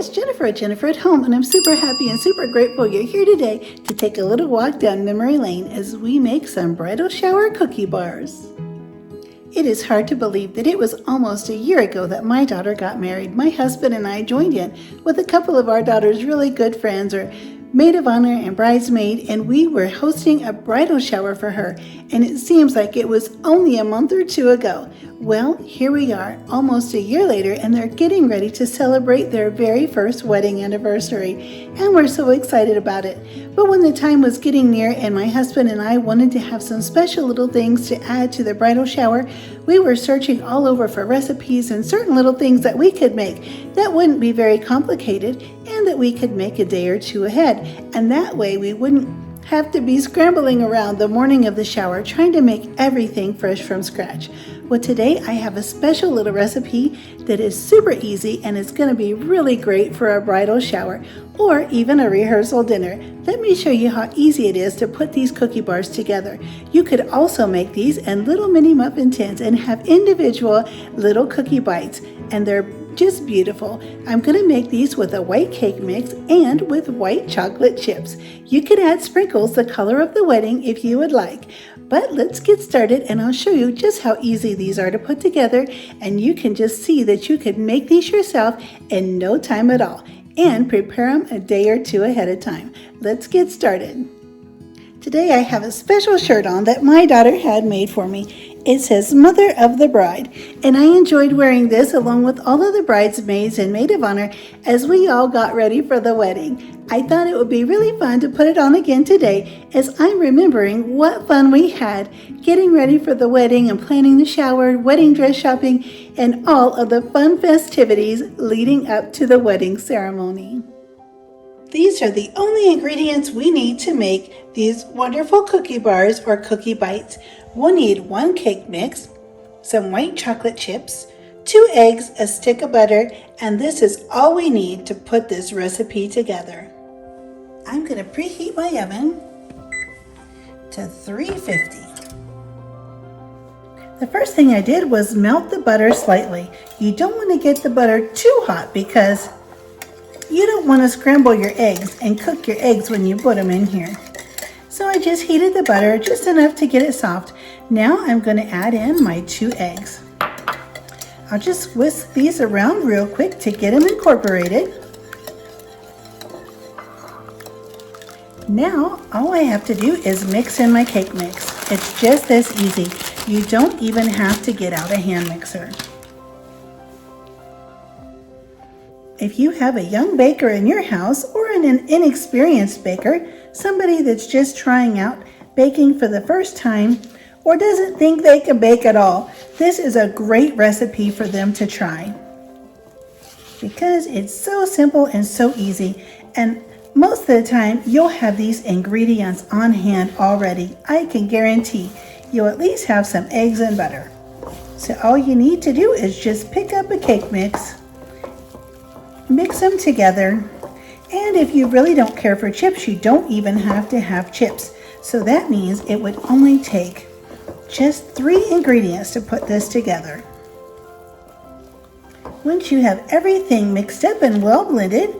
it's Jennifer at Home, and I'm super happy and super grateful you're here today to take a little walk down memory lane as we make some bridal shower cookie bars. It is hard to believe that it was almost a year ago that my daughter got married. My husband and I joined in with a couple of our daughter's really good friends, or maid of honor and bridesmaid, and we were hosting a bridal shower for her, and it seems like it was only a month or two ago. Well, here we are, almost a year later, and they're getting ready to celebrate their very first wedding anniversary, and we're so excited about it. But when the time was getting near and my husband and I wanted to have some special little things to add to the bridal shower, we were searching all over for recipes and certain little things that we could make that wouldn't be very complicated and that we could make a day or two ahead. And that way we wouldn't have to be scrambling around the morning of the shower trying to make everything fresh from scratch. Well, today I have a special little recipe that is super easy and it's going to be really great for a bridal shower or even a rehearsal dinner. Let me show you how easy it is to put these cookie bars together. You could also make these in little mini muffin tins and have individual little cookie bites, and they're just beautiful. I'm going to make these with a white cake mix and with white chocolate chips. You can add sprinkles the color of the wedding if you would like. But let's get started and I'll show you just how easy these are to put together, and you can just see that you could make these yourself in no time at all and prepare them a day or two ahead of time. Let's get started. Today I have a special shirt on that my daughter had made for me. It says Mother of the Bride, and I enjoyed wearing this along with all of the bridesmaids and maid of honor as we all got ready for the wedding. I thought it would be really fun to put it on again today as I'm remembering what fun we had getting ready for the wedding and planning the shower, wedding dress shopping, and all of the fun festivities leading up to the wedding ceremony. These are the only ingredients we need to make these wonderful cookie bars or cookie bites. We'll need 1 cake mix, some white chocolate chips, 2 eggs, a stick of butter, and this is all we need to put this recipe together. I'm going to preheat my oven to 350. The first thing I did was melt the butter slightly. You don't want to get the butter too hot because you don't want to scramble your eggs and cook your eggs when you put them in here. So I just heated the butter just enough to get it soft. Now I'm going to add in my 2 eggs. I'll just whisk these around real quick to get them incorporated. Now all I have to do is mix in my cake mix. It's just this easy. You don't even have to get out a hand mixer. If you have a young baker in your house or an inexperienced baker, somebody that's just trying out baking for the first time or doesn't think they can bake at all, this is a great recipe for them to try because it's so simple and so easy, and most of the time you'll have these ingredients on hand already. I can guarantee you'll at least have some eggs and butter. So all you need to do is just pick up a cake mix, mix them together, and if you really don't care for chips, you don't even have to have chips. So that means it would only take just 3 ingredients to put this together. Once you have everything mixed up and well blended,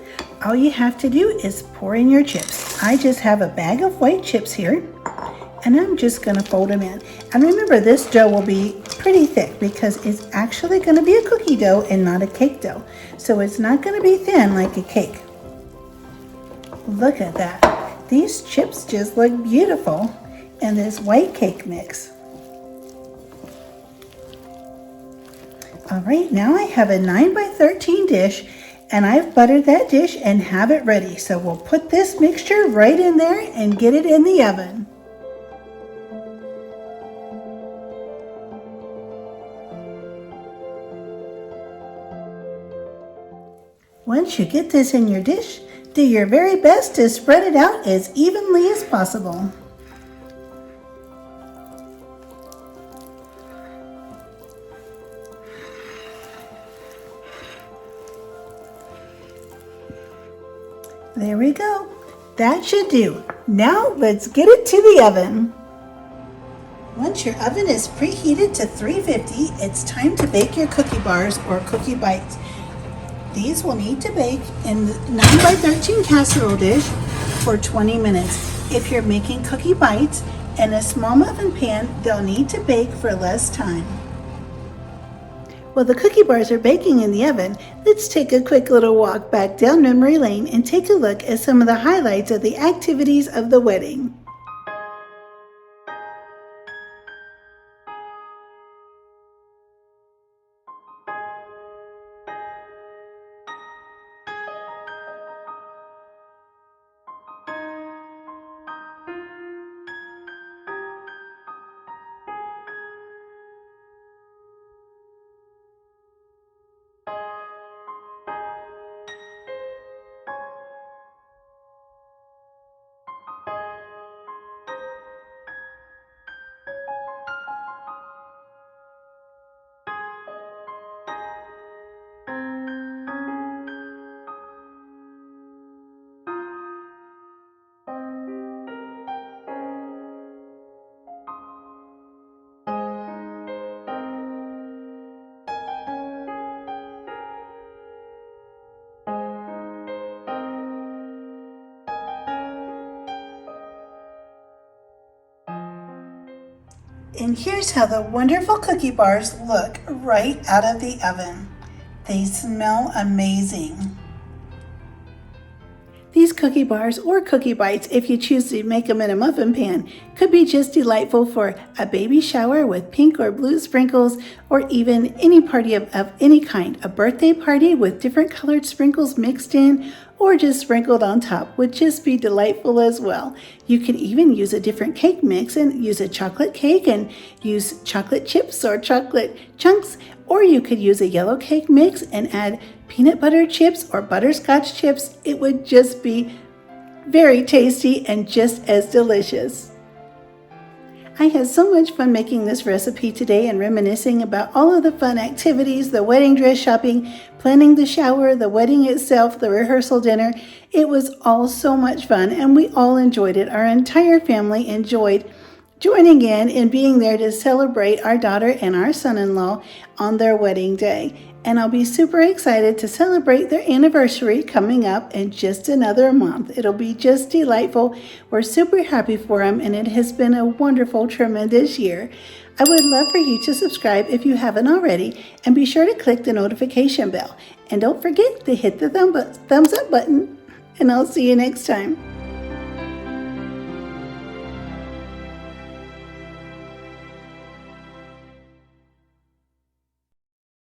all you have to do is pour in your chips. I just have a bag of white chips here, and I'm just going to fold them in. And remember, this dough will be pretty thick because it's actually going to be a cookie dough and not a cake dough. So it's not going to be thin like a cake. Look at that. These chips just look beautiful in this white cake mix. All right, now I have a 9x13 dish, and I've buttered that dish and have it ready. So we'll put this mixture right in there and get it in the oven. Once you get this in your dish, do your very best to spread it out as evenly as possible. There we go. That should do. Now let's get it to the oven. Once your oven is preheated to 350, it's time to bake your cookie bars or cookie bites. These will need to bake in the 9 by 13 casserole dish for 20 minutes. If you're making cookie bites in a small muffin pan, they'll need to bake for less time. While the cookie bars are baking in the oven, let's take a quick little walk back down memory lane and take a look at some of the highlights of the activities of the wedding. And here's how the wonderful cookie bars look right out of the oven. They smell amazing. These cookie bars or cookie bites, if you choose to make them in a muffin pan, could be just delightful for a baby shower with pink or blue sprinkles, or even any party of any kind. A birthday party with different colored sprinkles mixed in, or just sprinkled on top would just be delightful as well. You can even use a different cake mix and use a chocolate cake and use chocolate chips or chocolate chunks, or you could use a yellow cake mix and add peanut butter chips or butterscotch chips. It would just be very tasty and just as delicious. I had so much fun making this recipe today and reminiscing about all of the fun activities, the wedding dress shopping, planning the shower, the wedding itself, the rehearsal dinner. It was all so much fun and we all enjoyed it. Our entire family enjoyed joining in and being there to celebrate our daughter and our son-in-law on their wedding day. And I'll be super excited to celebrate their anniversary coming up in just another month. It'll be just delightful. We're super happy for them, and it has been a wonderful, tremendous year. I would love for you to subscribe if you haven't already, and be sure to click the notification bell. And don't forget to hit the thumbs up button, and I'll see you next time.